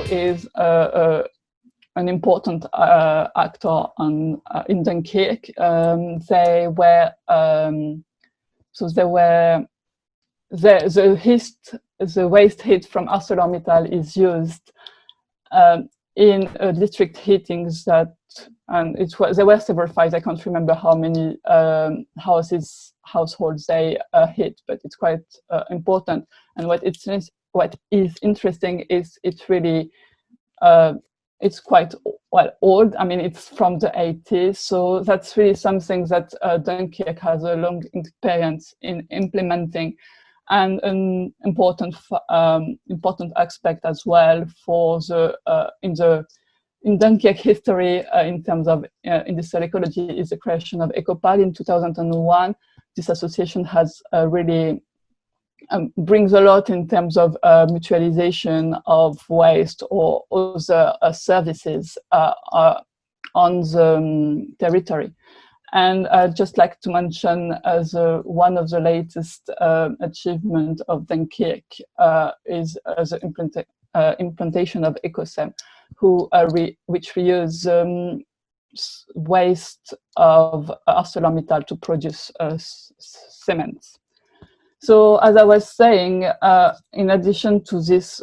who is an important actor in Dunkirk. They were the waste heat from ArcelorMittal is used in district heatings and there were several fires. I can't remember how many households they hit, but it's quite important. And what is interesting is it's really it's quite old. I mean, it's from the 80s, so that's really something that Dunkirk has a long experience in implementing, and an important aspect as well for the in Dunkirk history in terms of industrial ecology is the creation of EcoPal in 2001. This association has really brings a lot in terms of mutualization of waste or other services on the territory. And I'd just like to mention as one of the latest achievements of Dunkirk is the implementation of EcoSem, which reuse waste of ArcelorMittal to produce cement. So, as I was saying, in addition to this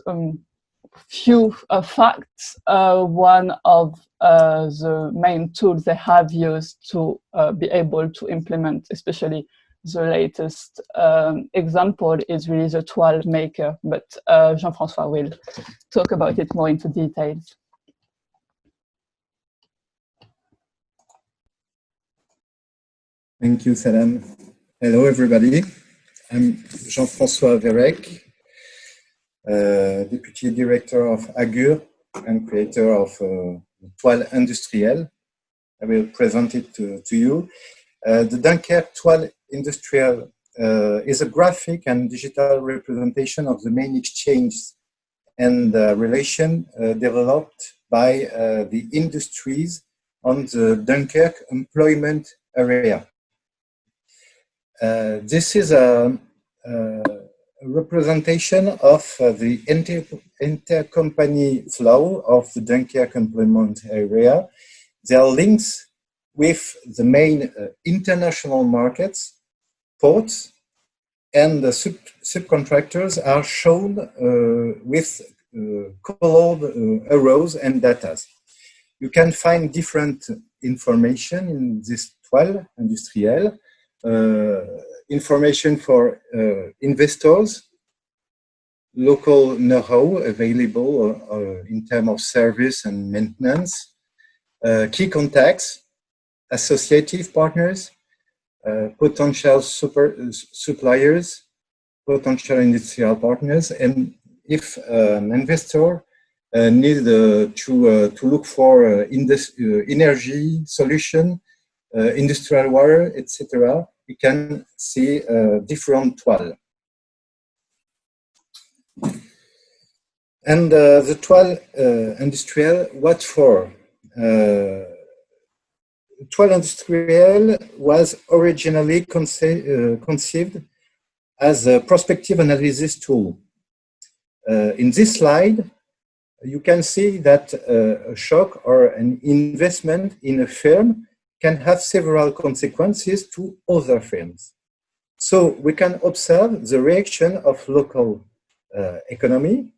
few facts, one of the main tools they have used to be able to implement, especially the latest example, is really the Toile Maker. But Jean-François will talk about it more into details. Thank you, Salam. Hello, everybody. I'm Jean-François Verrec, Deputy Director of Agur and creator of Toile Industrielle. I will present it to you. The Dunkirk Toile Industrielle is a graphic and digital representation of the main exchanges and relation developed by the industries on the Dunkirk employment area. This is a representation of the intercompany flow of the Dunkirk employment area. There are links with the main international markets, ports, and the subcontractors are shown with colored arrows and data. You can find different information in this Toile Industrielle. Information for investors, local know-how available in terms of service and maintenance, key contacts, associative partners, potential suppliers, potential industrial partners, and if an investor needs to look for energy solution, industrial water, etc., we can see different toile. And the Toile Industrielle, what for? Toile Industrielle was originally conceived as a prospective analysis tool. In this slide, you can see that a shock or an investment in a firm can have several consequences to other firms. So we can observe the reaction of local economy,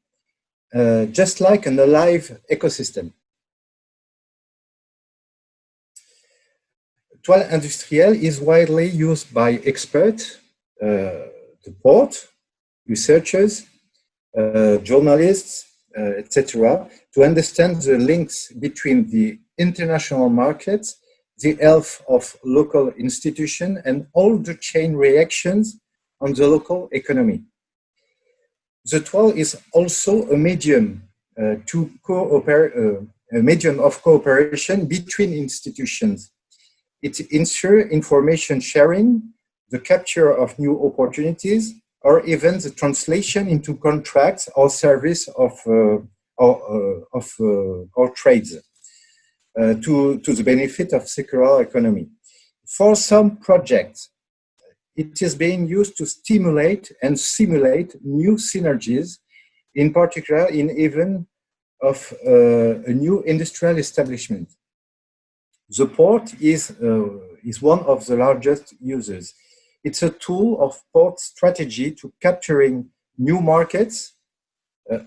just like an alive ecosystem. Toile Industrielle is widely used by experts, the port, researchers, journalists, etc., to understand the links between the international markets, the health of local institutions, and all the chain reactions on the local economy. The toile is also a medium a medium of cooperation between institutions. It ensures information sharing, the capture of new opportunities, or even the translation into contracts or service of trades. To the benefit of circular economy. For some projects, it is being used to stimulate and simulate new synergies, in particular in even of a new industrial establishment. The port is one of the largest users. It's a tool of port strategy to capturing new markets,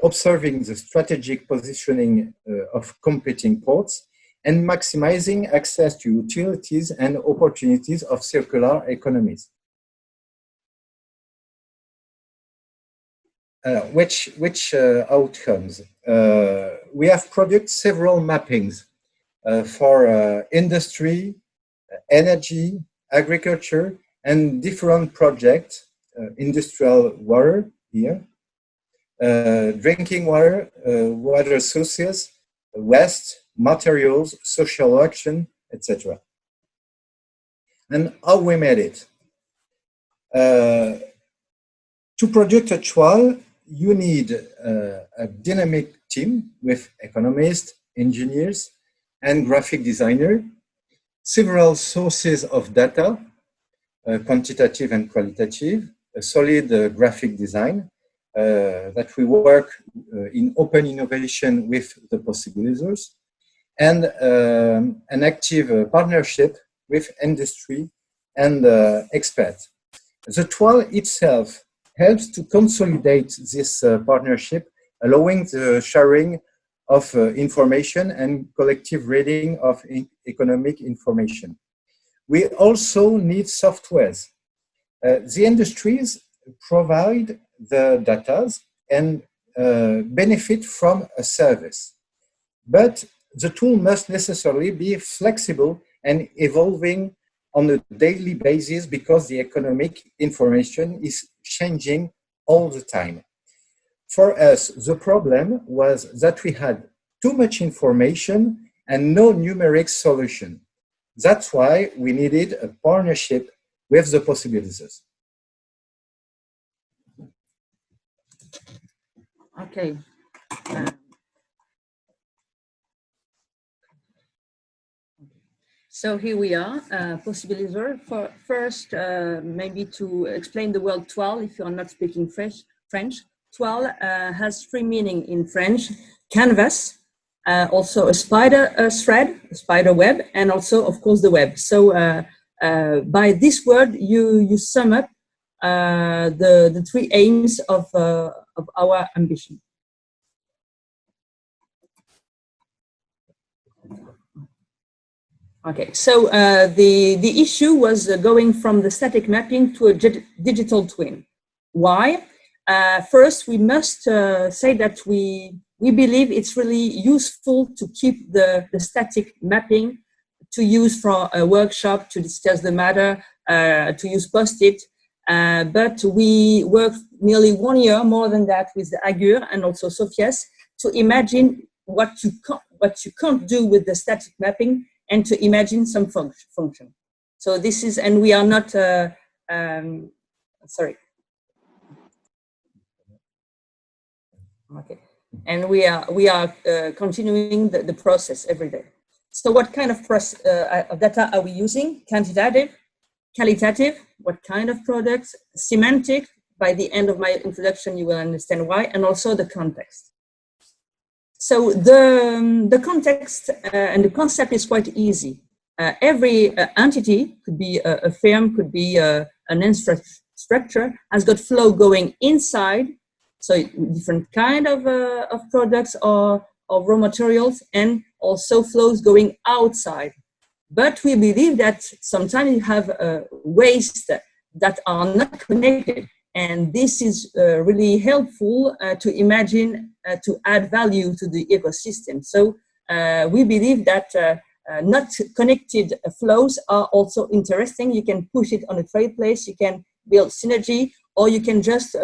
observing the strategic positioning of competing ports, and maximizing access to utilities and opportunities of circular economies. Which outcomes? We have produced several mappings for industry, energy, agriculture, and different projects, industrial water here, drinking water, water sources, waste, materials, social action, etc. And how we made it. To produce a toile, you need a dynamic team with economists, engineers, and graphic designer, several sources of data, quantitative and qualitative, a solid graphic design, that we work in open innovation with the possible users, and an active partnership with industry and experts. The toile itself helps to consolidate this partnership, allowing the sharing of information and collective reading of economic information. We also need softwares. The industries provide the data and benefit from a service. But the tool must necessarily be flexible and evolving on a daily basis because the economic information is changing all the time. For us, the problem was that we had too much information and no numeric solution. That's why we needed a partnership with the possibilities. Okay. So here we are, possibilizer. First, maybe to explain the word toile, if you are not speaking French. Toile has three meanings in French: canvas, also a spider thread, a spider web, and also, of course, the web. So by this word, you sum up the three aims of our ambition. Okay, so the issue was going from the static mapping to a digital twin. Why? First, we must say that we believe it's really useful to keep the static mapping to use for a workshop to discuss the matter, to use post-it. But we worked nearly 1 year, more than that, with the Agur and also Sophies to imagine what you can't do with the static mapping, and to imagine some function. So this is, and we are not, sorry. Okay, and we are continuing the process every day. So what kind of data are we using? Quantitative, qualitative, what kind of products, semantic. By the end of my introduction, you will understand why, and also the context. So the context and the concept is quite easy. Every entity, could be a firm, could be an infrastructure, has got flow going inside, so different kind of products or raw materials, and also flows going outside. But we believe that sometimes you have waste that are not connected. And this is really helpful to imagine, to add value to the ecosystem. So we believe that not connected flows are also interesting. You can push it on a trade place, you can build synergy, or you can just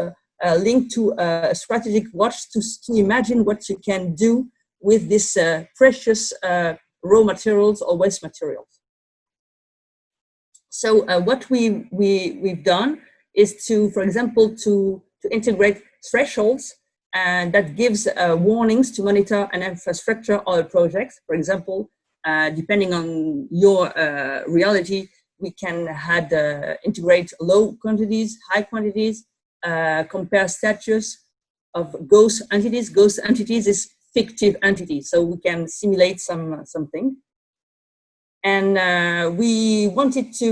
link to a strategic watch to imagine what you can do with this precious raw materials or waste materials. So what we've done is to, for example, to integrate thresholds, and that gives warnings to monitor an infrastructure or a project. For example, depending on your reality, we can integrate low quantities, high quantities, compare status of ghost entities. Ghost entities is fictive entity, so we can simulate something. And we wanted to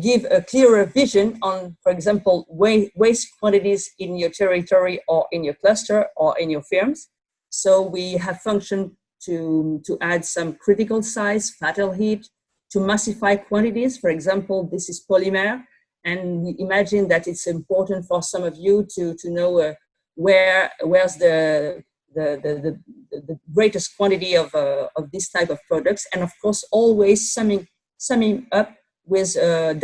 give a clearer vision on, for example, waste quantities in your territory or in your cluster or in your firms. So we have function to add some critical size, fatal heat, to massify quantities. For example, this is polymer, and we imagine that it's important for some of you to know where's the greatest quantity of this type of products, and of course always summing up with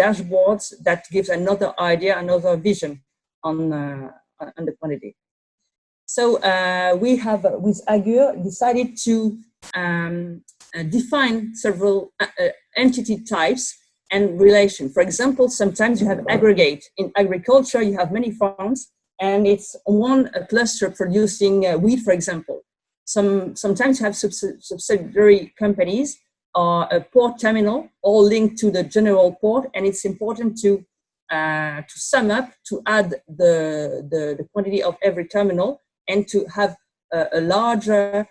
dashboards that gives another idea, another vision on the quantity. So we have with Agur decided to define several entity types and relation. For example, sometimes you have aggregate. In agriculture, you have many farms, and it's one cluster producing wheat, for example. Sometimes you have subsidiary companies or a port terminal, all linked to the general port, and it's important to sum up, to add the quantity of every terminal, and to have a larger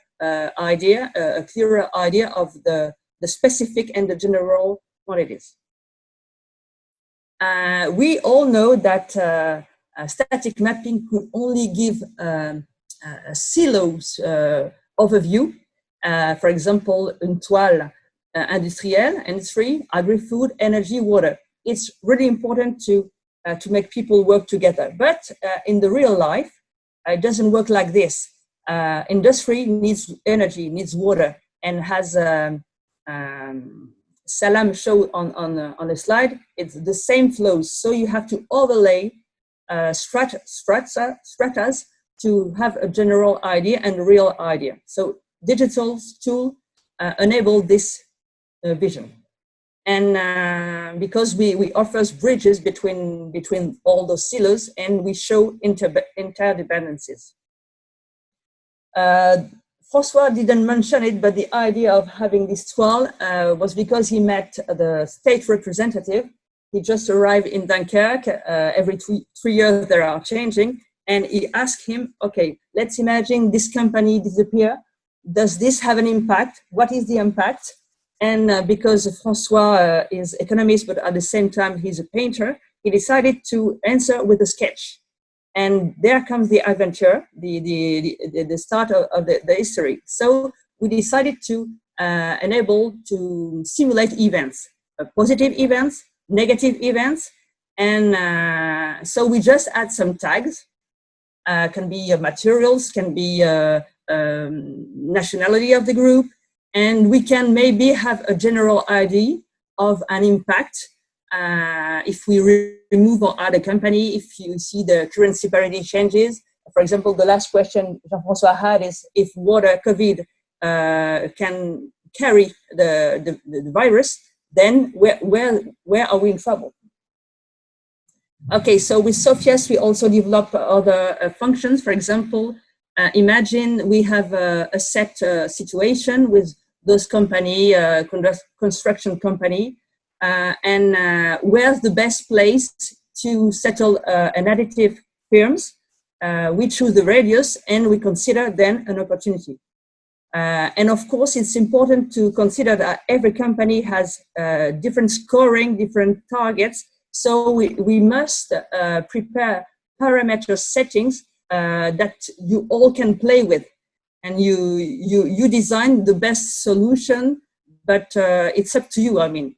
idea, a clearer idea of the specific and the general quantities. We all know that static mapping could only give a silos overview. For example, in Toile industry, agri-food, energy, water. It's really important to make people work together. But in the real life, it doesn't work like this. Industry needs energy, needs water, and has Salam showed on the slide. It's the same flows, so you have to overlay stratas to have a general idea and a real idea. So digital tool enable this vision, and because we offer bridges between all those silos, and we show interdependencies. François didn't mention it, but the idea of having this toile was because he met the state representative. He just arrived in Dunkirk. Every 3 years they are changing, and he asked him, okay, let's imagine this company disappear. Does this have an impact? What is the impact? And because François is economist, but at the same time he's a painter, he decided to answer with a sketch. And there comes the adventure, the start of the history. So we decided to enable to simulate events, positive events, negative events. And so we just add some tags, can be materials, can be nationality of the group. And we can maybe have a general idea of an impact if we remove or add a company, if you see the currency parity changes. For example, the last question Jean-François had is if water, COVID, can carry the virus, then where are we in trouble? Okay, so with Sophias, we also develop other functions. For example, imagine we have a set situation with those company, construction company, and where's the best place to settle an additive firms. We choose the radius, and we consider then an opportunity. And of course, it's important to consider that every company has different scoring, different targets. So we must prepare parameter settings that you all can play with, and you design the best solution, but it's up to you. I mean,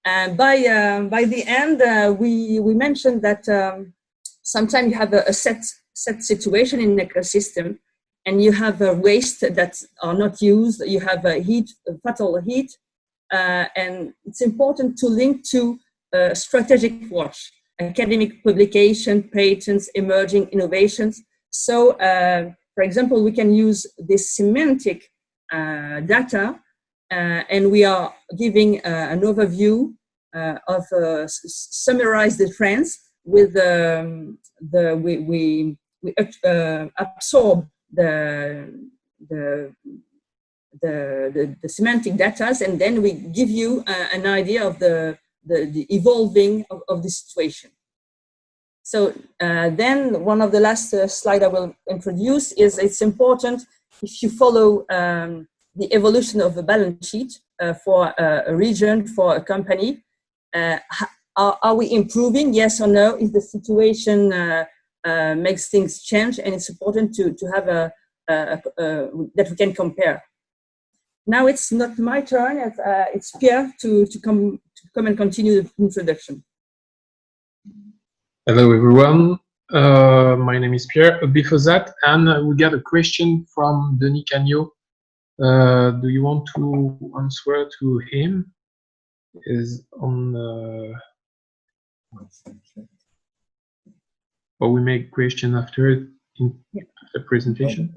by the end, we mentioned that sometimes you have a set situation in an ecosystem, and you have waste that are not used. You have heat, fatal heat, and it's important to link to strategic watch, academic publication, patents, emerging innovations. So, for example, we can use this semantic data, and we are giving an overview of summarize the trends with we absorb the semantic data, and then we give you an idea of the evolving of the situation. So then one of the last slide I will introduce is it's important if you follow the evolution of a balance sheet for a region, for a company. Are we improving? Yes or no? Is the situation makes things change? And it's important to have that we can compare. Now it's not my turn. It's Pierre to come and continue the introduction. Hello everyone. My name is Pierre. Before that, we got a question from Denis Cagnot. Do you want to answer to him? Is on. Or we make question after it in the presentation.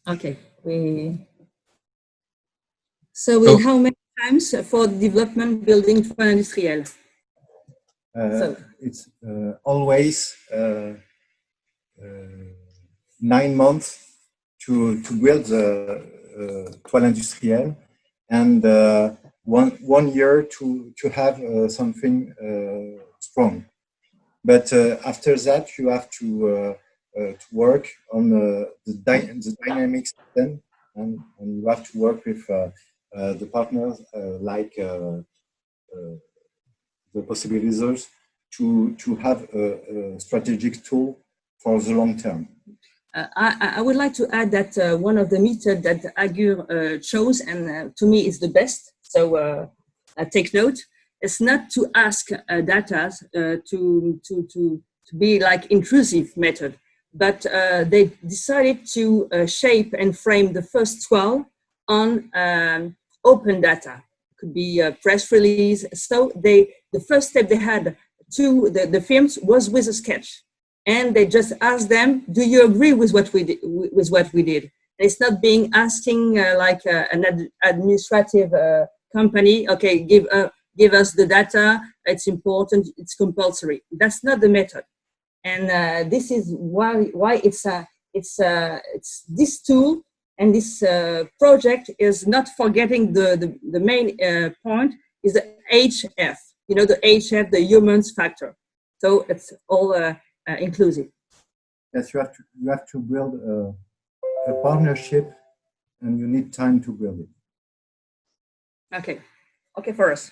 Okay. So how many times for development building Toile Industriel? It's always 9 months to build the Toile Industriel, and 1 year to have something strong. But after that, you have to work on the dynamic system, and you have to work with the partners like the possibilities to have a strategic tool for the long term. I would like to add that one of the methods that Agur chose, and to me is the best, so take note, is not to ask data to be like intrusive method, but they decided to shape and frame the first 12 on open data. It could be a press release. So the first step they had to the firms was with a sketch. And they just asked them, do you agree with what we did? And it's not being asking like an administrative company, okay, give us the data, it's important, it's compulsory. That's not the method. And this is why it's this tool and this project is not forgetting the main point is the HF, you know, the HF, the humans factor. So it's all inclusive. Yes, you have to build a partnership, and you need time to build it. Okay, for us.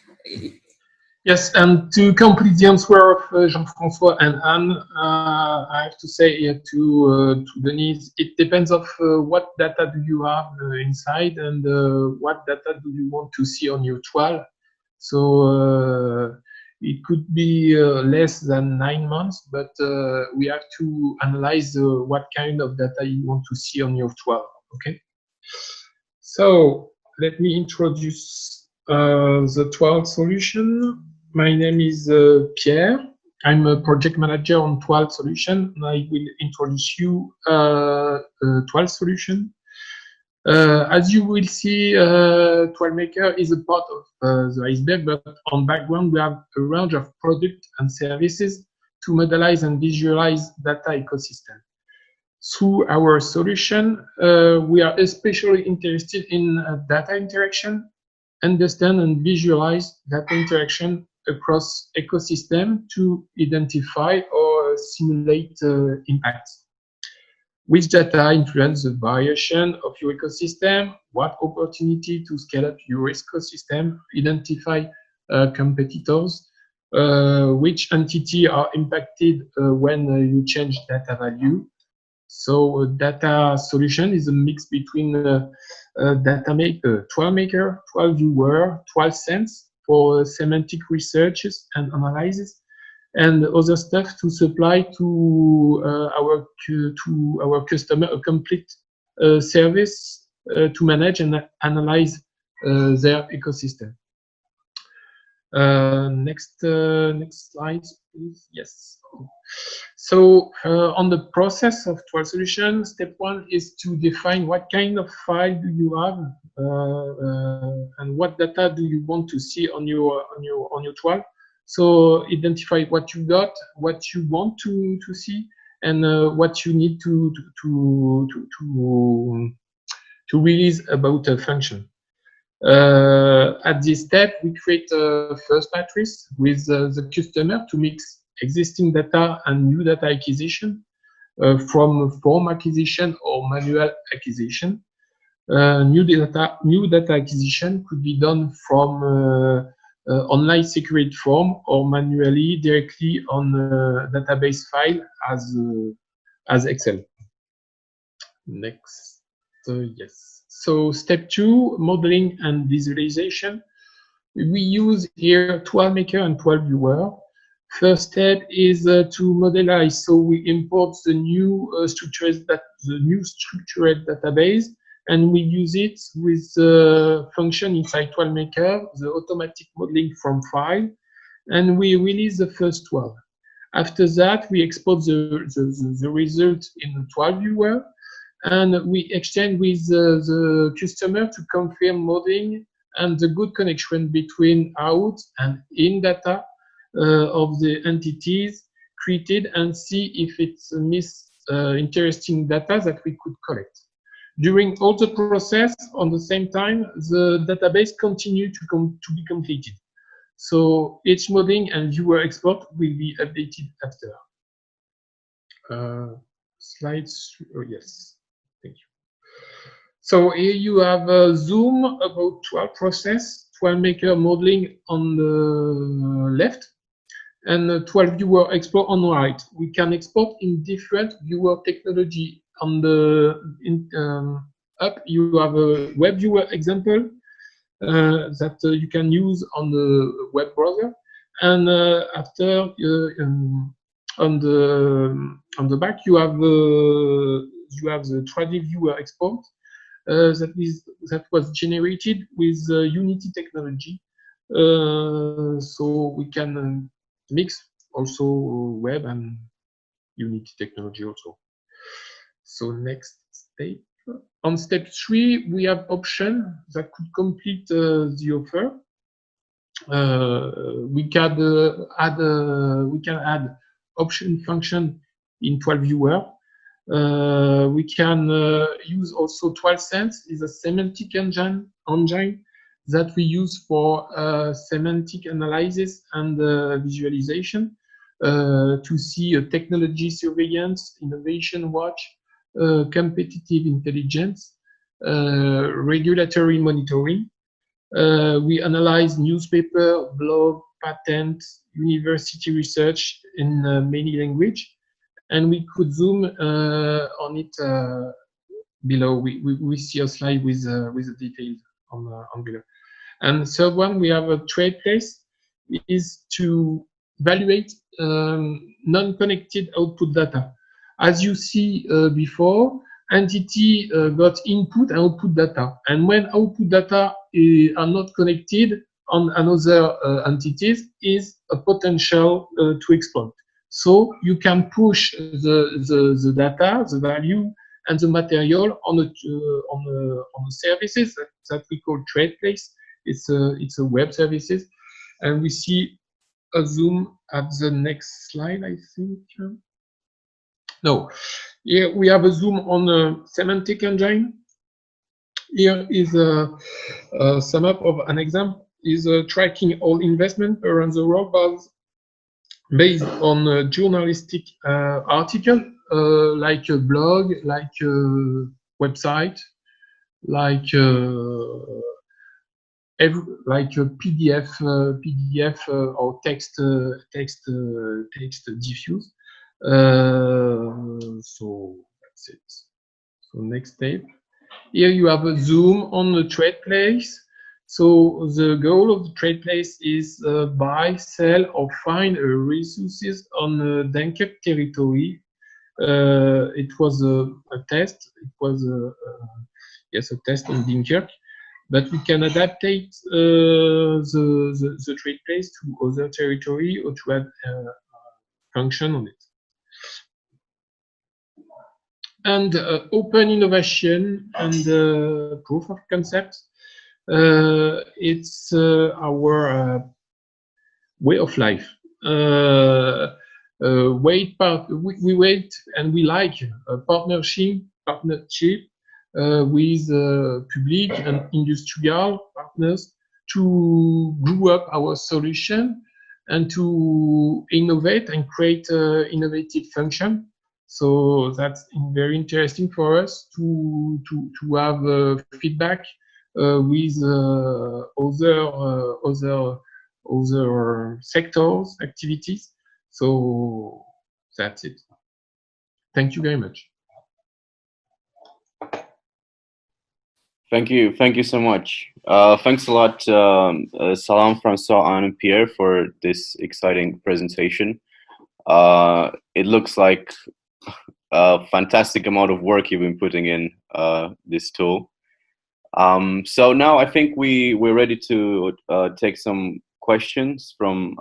Yes, and to complete the answer of Jean-François and Anne, I have to say to Denise, it depends of what data do you have inside, and what data do you want to see on your toile. So it could be less than 9 months, but we have to analyze what kind of data you want to see on your toile. Okay. So let me introduce the Toile Solution. My name is Pierre. I'm a project manager on Toile Solution, and I will introduce you Toile Solution. As you will see, Toile Maker is a part of the iceberg, but on background we have a range of products and services to modelize and visualize data ecosystem. Through our solution, we are especially interested in data interaction, understand and visualize data interaction across ecosystem to identify or simulate impacts. Which data influence the variation of your ecosystem, what opportunity to scale up your ecosystem, identify competitors, which entity are impacted when you change data value. So data solution is a mix between data maker, Toile Maker, Toile Viewer, Toile Sense for semantic researches and analysis, and other stuff to supply to our customer a complete service to manage and analyze their ecosystem. Next slide, please. Yes. So on the process of Toile Solution, step 1 is to define what kind of file do you have and what data do you want to see on your toile. So identify what you got, what you want to see, and what you need to release about a function. At this step, we create a first matrix with the customer to mix existing data and new data acquisition from form acquisition or manual acquisition. New data acquisition could be done from online secret form or manually directly on a database file as Excel. Next, yes. So step 2, modeling and visualization. We use here Toile Maker and Toile Viewer. First step is to modelize. So we import the new structured database, and we use it with the function inside Toile Maker, the automatic modeling from file, and we release the first one. After that, we export the result in the Toile Viewer, and we exchange with the customer to confirm modeling and the good connection between out and in data of the entities created, and see if it's interesting data that we could collect. During all the process, on the same time, the database continues to be completed. So each modeling and viewer export will be updated after. Slides, oh yes, thank you. So here you have a zoom about Toile process, Toile Maker modeling on the left, and Toile Viewer export on the right. We can export in different viewer technology. On the up, you have a web viewer example that you can use on the web browser, and after on the back you have the 3D viewer export that was generated with Unity technology. So we can mix also web and Unity technology also. So next step. On step 3, we have options that could complete the offer. We can add option function in Toile Viewer. We can use also Toile Sense, is a semantic engine that we use for semantic analysis and visualization to see technology surveillance, innovation watch, competitive intelligence, regulatory monitoring. We analyze newspaper, blog, patent, university research in many languages, and we could zoom on it below. We see a slide with the details on below. And third one, we have a trade place, is to evaluate non-connected output data. As you see before, entity got input and output data, and when output data are not connected on another entities, is a potential to exploit. So you can push the data, the value, and the material on the services that we call trade place. It's a web services, and we see a zoom at the next slide, I think. No, here we have a zoom on a semantic engine. Here is a sum up of an example, is tracking all investment around the world based on a journalistic article, like a blog, like a website, like a PDF or text diffuse. So that's it. So next step. Here you have a zoom on the trade place. So the goal of the trade place is buy, sell, or find resources on Dunkirk territory. It was a test. It was a test on Dunkirk, but we can adapt the trade place to other territory or to add function on it. And open innovation and proof of concept. It's our way of life. We wait and we like a partnership with public and industrial partners to grow up our solution and to innovate and create innovative function. So that's very interesting for us to have feedback with other sectors, activities. So that's it. Thank you very much. Thank you so much. Thanks a lot, Salam, Francois, and Pierre, for this exciting presentation. It looks like a fantastic amount of work you've been putting in this tool. So now I think we're ready to take some questions from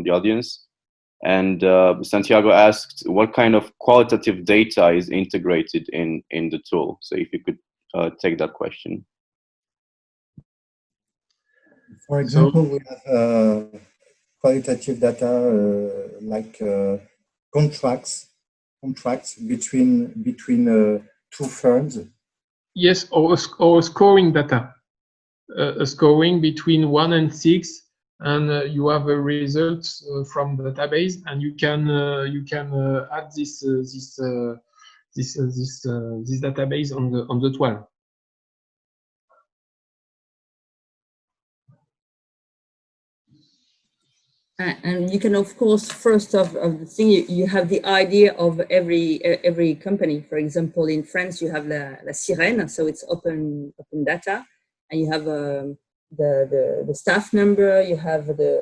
the audience. And Santiago asked, what kind of qualitative data is integrated in the tool? So if you could take that question. For example, we have qualitative data like contracts between two firms. Yes, or scoring data, a scoring between 1 and 6, and you have a results from the database, and you can add this database on the Toile. And you can, of course, first of the thing, you have the idea of every company. For example, in France, you have La Sirène, so it's open data, and you have the staff number, you have the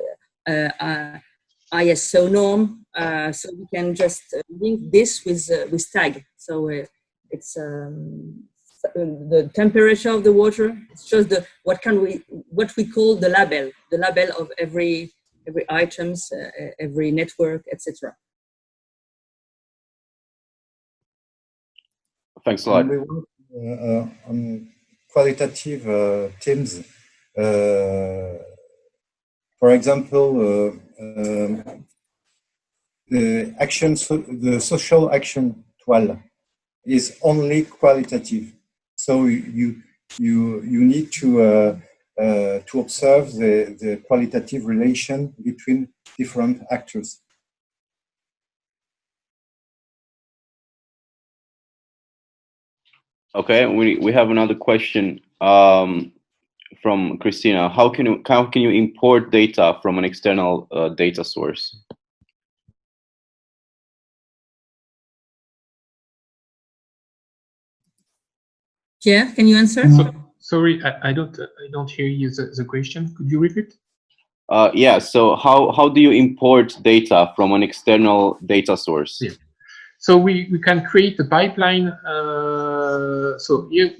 ISO norm, so we can just link this with tag. So it's the temperature of the water. It shows what we call the label of every items, every network, etc. Thanks a lot. We work on qualitative teams. For example, the social action Toile is only qualitative. So you need to observe the qualitative relation between different actors. Okay, we have another question from Christina. How can you import data from an external data source? Yeah, can you answer? Sorry, I don't hear you the question. Could you repeat? Yeah. So how do you import data from an external data source? Yeah. So we can create a pipeline. So here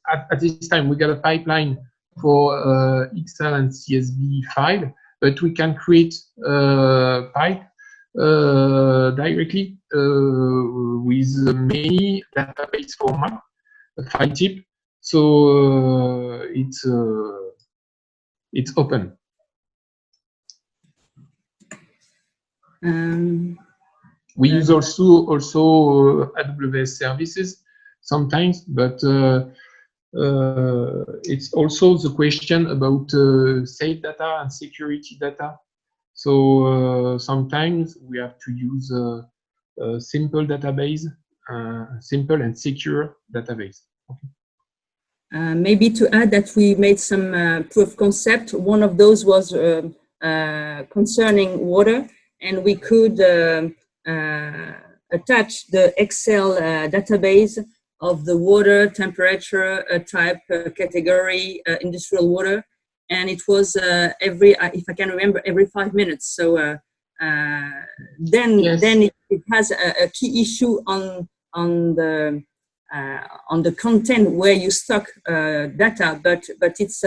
at this time we got a pipeline for Excel and CSV file, but we can create pipe directly with many database format, file type. So it's open. We use also AWS services sometimes, but it's also the question about safe data and security data. So sometimes we have to use a simple database, simple and secure database. Okay. Maybe to add that we made some proof of concept. One of those was concerning water, and we could attach the Excel database of the water, temperature, type, category, industrial water, and it was if I can remember, every 5 minutes. So then it has a key issue on the content where you stock data, but it's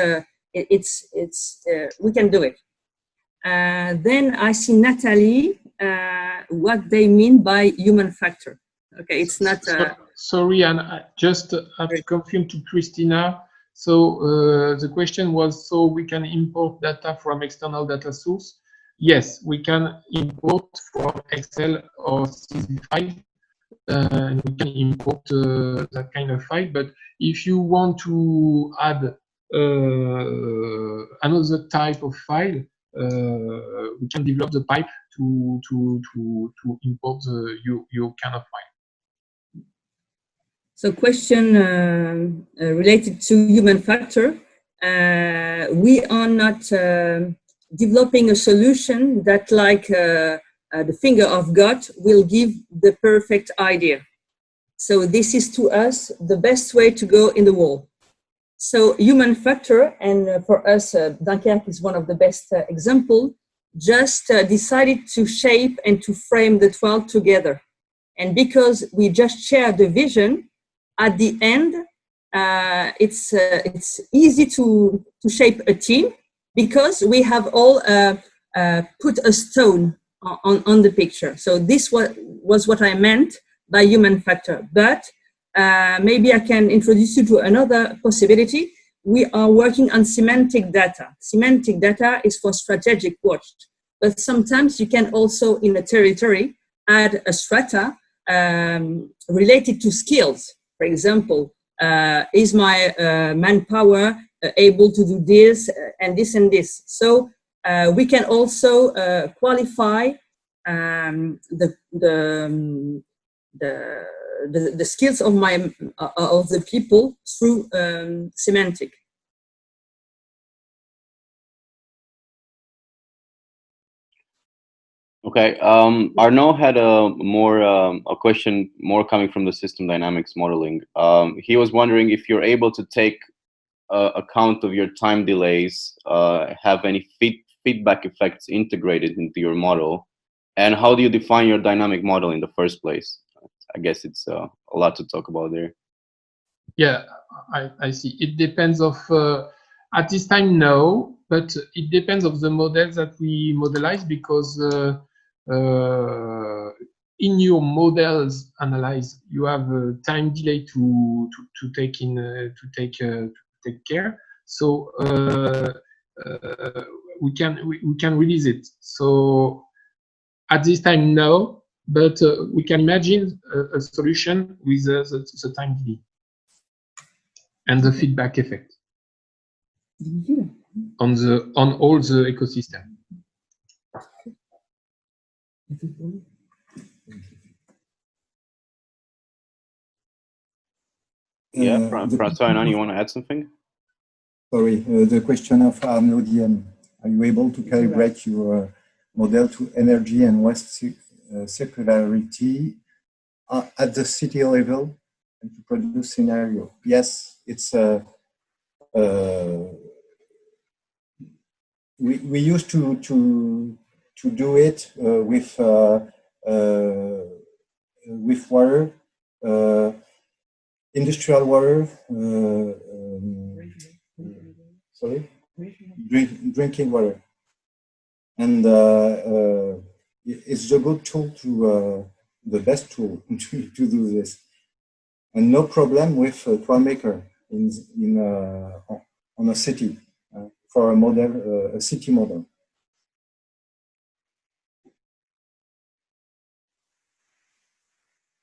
we can do it. Then I see Natalie, what they mean by human factor. Okay, it's not. Sorry, and I just have to confirm to Christina. So the question was, so we can import data from external data source? Yes, we can import from Excel or CSV file. And we can import that kind of file. But if you want to add another type of file, we can develop the pipe to import your kind of file. So question related to human factor. We are not developing a solution that, like the finger of God, will give the perfect idea. So this is to us the best way to go in the world. So human factor, and for us, Dunkerque is one of the best example, just decided to shape and to frame the Toile together. And because we just share the vision, at the end, it's easy to shape a team because we have all put a stone on the picture. So this was what I meant by human factor. But maybe I can introduce you to another possibility. We are working on semantic data. Semantic data is for strategic work. But sometimes you can also, in a territory, add a strata related to skills. For example, is my manpower able to do this and this and this? So we can also qualify the skills of the people through semantic. Okay, Arnaud had a question more coming from the system dynamics modeling. He was wondering if you're able to take account of your time delays, have any feedback effects integrated into your model, and how do you define your dynamic model in the first place? I guess it's a lot to talk about there. Yeah, I see. It depends of, at this time, no, but it depends of the models that we modelize, because in your models analyze, you have a time delay to take care. So we can release it. So at this time, no, but we can imagine a solution with the time delay and the feedback effect on all the ecosystem. Yeah, François and Anne, you want to add something? Sorry, the question of Arnaud DM. Are you able to calibrate your model to energy and waste circularity at the city level and to produce scenario? Yes, it's we used to do it with water, industrial water, sorry, drinking water, and it's a good tool to the best tool to do this, and no problem with Toile Maker on a city for a model, a city model.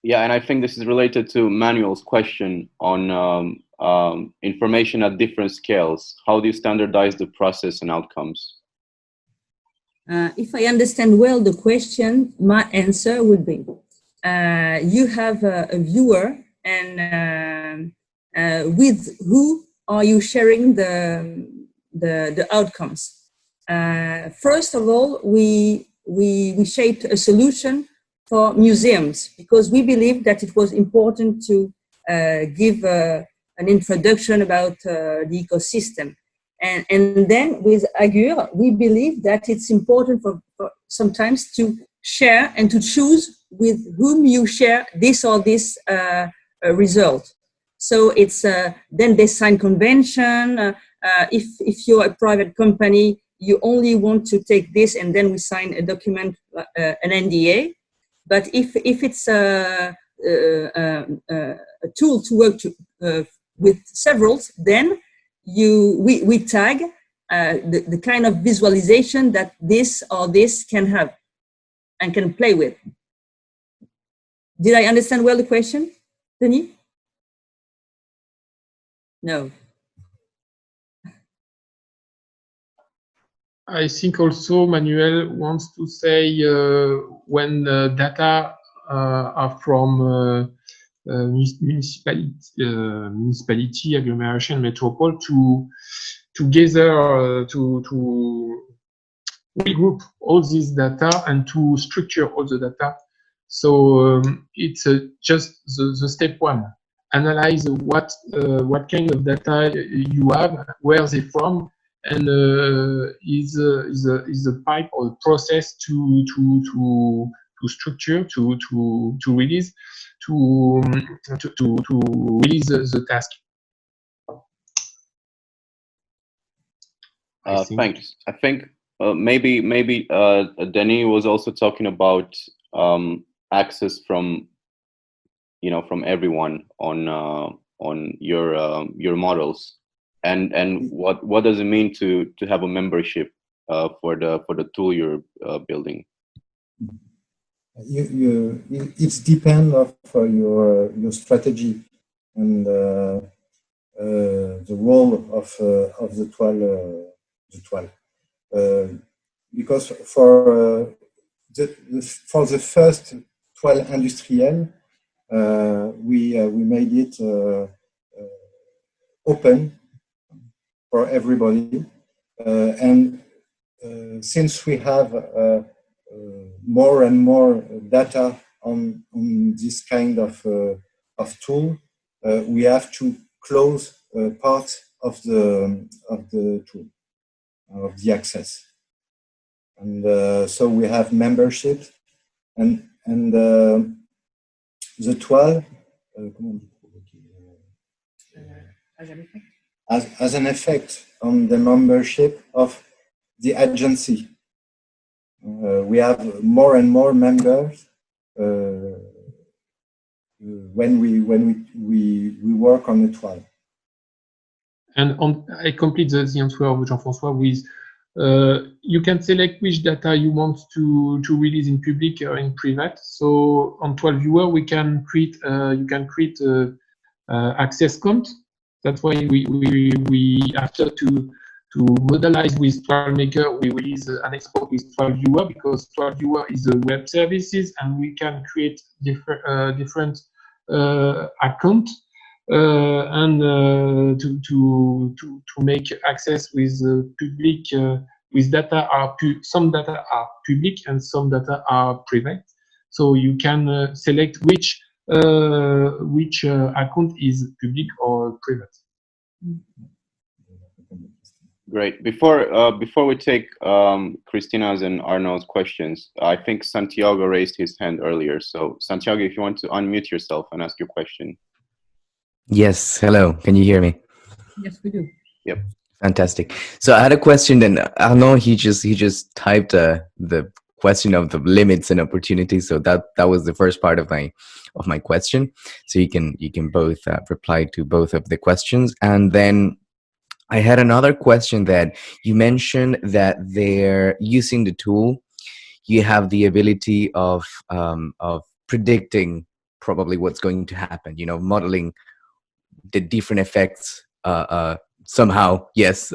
Yeah, and I think this is related to Manuel's question on information at different scales. How do you standardize the process and outcomes? If I understand well the question, my answer would be, you have a viewer, and with who are you sharing the outcomes? First of all, we shaped a solution for museums because we believe that it was important to give an introduction about the ecosystem. And then with Agure, we believe that it's important for sometimes to share and to choose with whom you share this or this result. So it's then they sign convention. If you're a private company, you only want to take this, and then we sign a document, an NDA. But if it's a tool to work with several, then we tag the kind of visualization that this or this can have and can play with. Did I understand well the question, Denis? No. I think also Manuel wants to say when data are from municipality, agglomeration, metropole to together to regroup all this data and to structure all the data. So it's just the step one. Analyze what kind of data you have, where they from, and is the pipe or process to structure to release to release the task. Thanks. I think maybe Denis was also talking about access from from everyone on your models, and what does it mean to have a membership for the tool you're building? It depends of your strategy and the role of the Toile. Because for the first Toile industriel, we made it open for everybody, and since we have more and more data on this kind of tool, we have to close part of the tool, of the access, and so we have membership, and the Toile as an effect on the membership of the agency. We have more and more members when we work on the Toile. And I complete the answer of Jean-François with you can select which data you want to release in public or in private. So on Toile Viewer, we can create you can create access count. That's why we after to modelize with Toile Maker, we release an export with Toile Viewer, because Toile Viewer is a web services, and we can create different account and to make access with public with data some data are public and some data are private. So you can select which account is public or private. Great. Before we take Christina's and Arnold's questions, I think Santiago raised his hand earlier. So Santiago, if you want to unmute yourself and ask your question. Yes. Hello. Can you hear me? Yes, we do. Yep. Fantastic. So I had a question, and Arnaud, he just typed the question of the limits and opportunities. So that was the first part of my question. So you can both reply to both of the questions, and then I had another question that you mentioned that they're using the tool. You have the ability of predicting probably what's going to happen. Modeling the different effects somehow. Yes.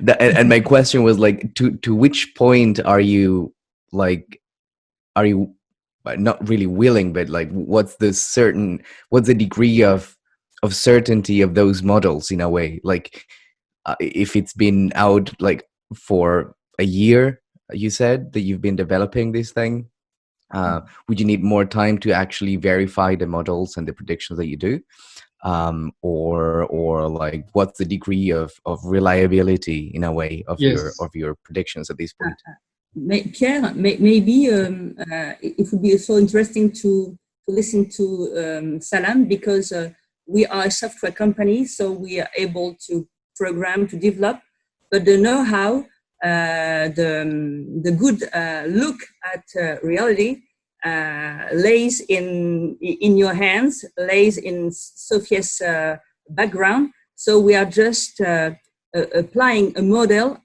And my question was like, to which point are you not really willing, but like what's the degree of certainty of those models in a way? Like if it's been out like for a year, you said that you've been developing this thing, would you need more time to actually verify the models and the predictions that you do? Or like what's the degree of reliability in a way of your predictions at this point? Pierre, maybe it would be so interesting to listen to Salam, because we are a software company, so we are able to program, to develop, but the know-how, the good look at reality lays in your hands, lays in Sophia's background. So we are just applying a model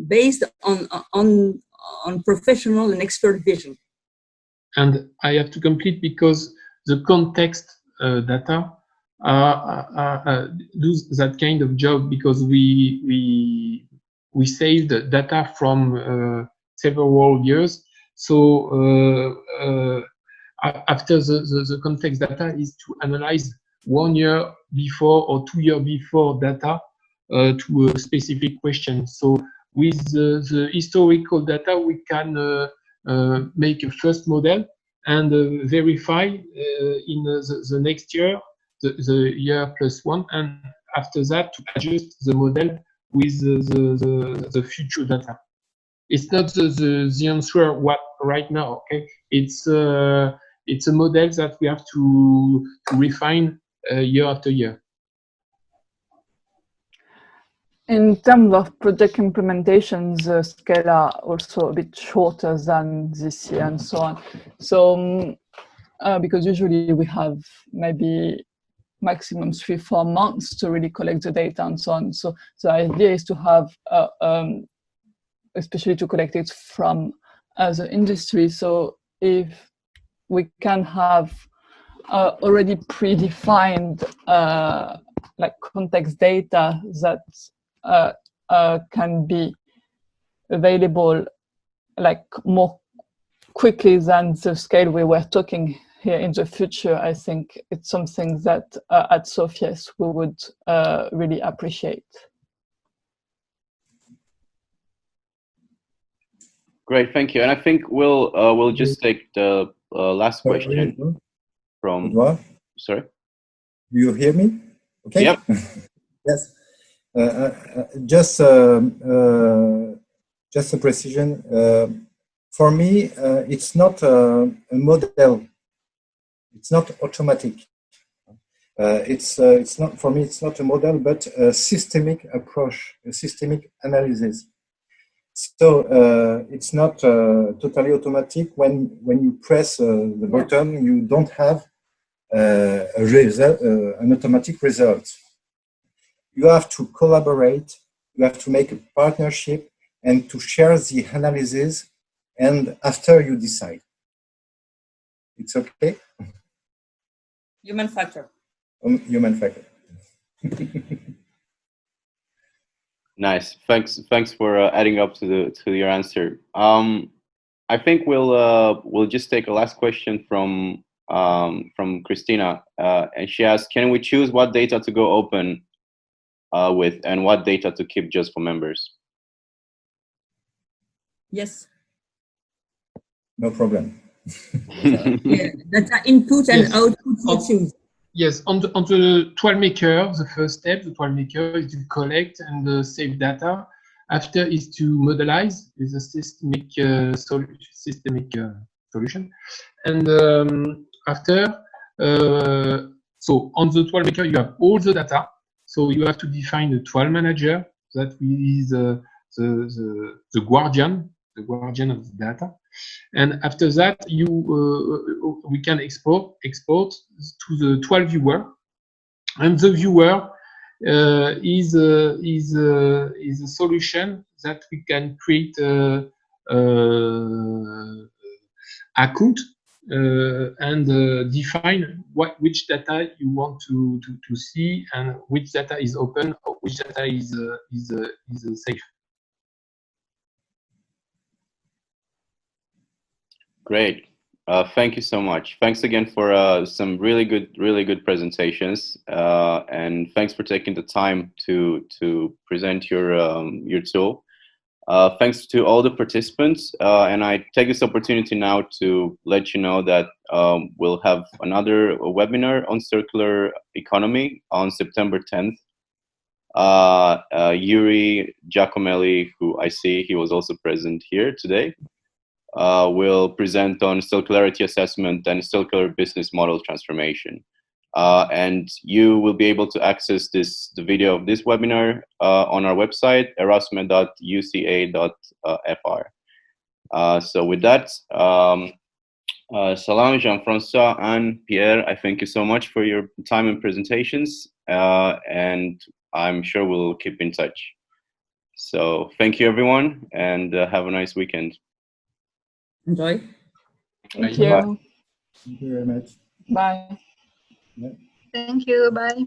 based on professional and expert vision. And I have to complete, because the context data do that kind of job, because we we saved data from several years. So after the context data is to analyze 1 year before or 2 years before data to a specific question. So with the historical data, we can make a first model and verify in the next year, the year +1, and after that to adjust the model with the future data. It's not the answer right now. Okay, it's a model that we have to refine year after year. In terms of project implementations, the scale are also a bit shorter than this year and so on. So because usually we have maybe maximum 3-4 months to really collect the data and so on. So the idea is to have, especially to collect it from the industry. So if we can have already predefined like context data that can be available like more quickly than the scale we were talking here in the future, I think it's something that at Sophies we would really appreciate. Great, thank you. And I think we'll just take the last question from. Edouard? Sorry. Do you hear me? Okay. Yep. Yes. Just a precision. For me, it's not a model. It's not automatic. It's not, for me, it's not a model, but a systemic approach, a systemic analysis. So it's not totally automatic. When you press the button, you don't have an automatic result. You have to collaborate, you have to make a partnership and to share the analysis, and after you decide. It's okay? Human factor. Human factor. Nice. Thanks for adding up to your answer. I think we'll just take a last question from Christina, and she asks, can we choose what data to go open with and what data to keep just for members? Yes. No problem. Yeah, data input and Yes. output you choose. Yes, on the Toile Maker, the first step, the Toile Maker is to collect and save data. After is to modelize with a systemic solution. And after, so on the Toile Maker, you have all the data. So you have to define a Toile manager that is the guardian of the data. And after that, we can export to the Toile viewer, and the viewer is a solution that we can create account and define which data you want to see and which data is open or which data is safe. Great. Thank you so much. Thanks again for some really good presentations, and thanks for taking the time to present your tool. Thanks to all the participants, and I take this opportunity now to let you know that we'll have another webinar on circular economy on September 10th. Yuri Giacomelli, who I see he was also present here today, will present on circularity assessment and circular business model transformation. And you will be able to access the video of this webinar on our website, erasme.uca.fr. So with that, Salam, Jean-François, and Pierre, I thank you so much for your time and presentations, and I'm sure we'll keep in touch. So thank you, everyone, and have a nice weekend. Enjoy. Thank you. Bye. Thank you very much. Bye. Yeah. Thank you. Bye.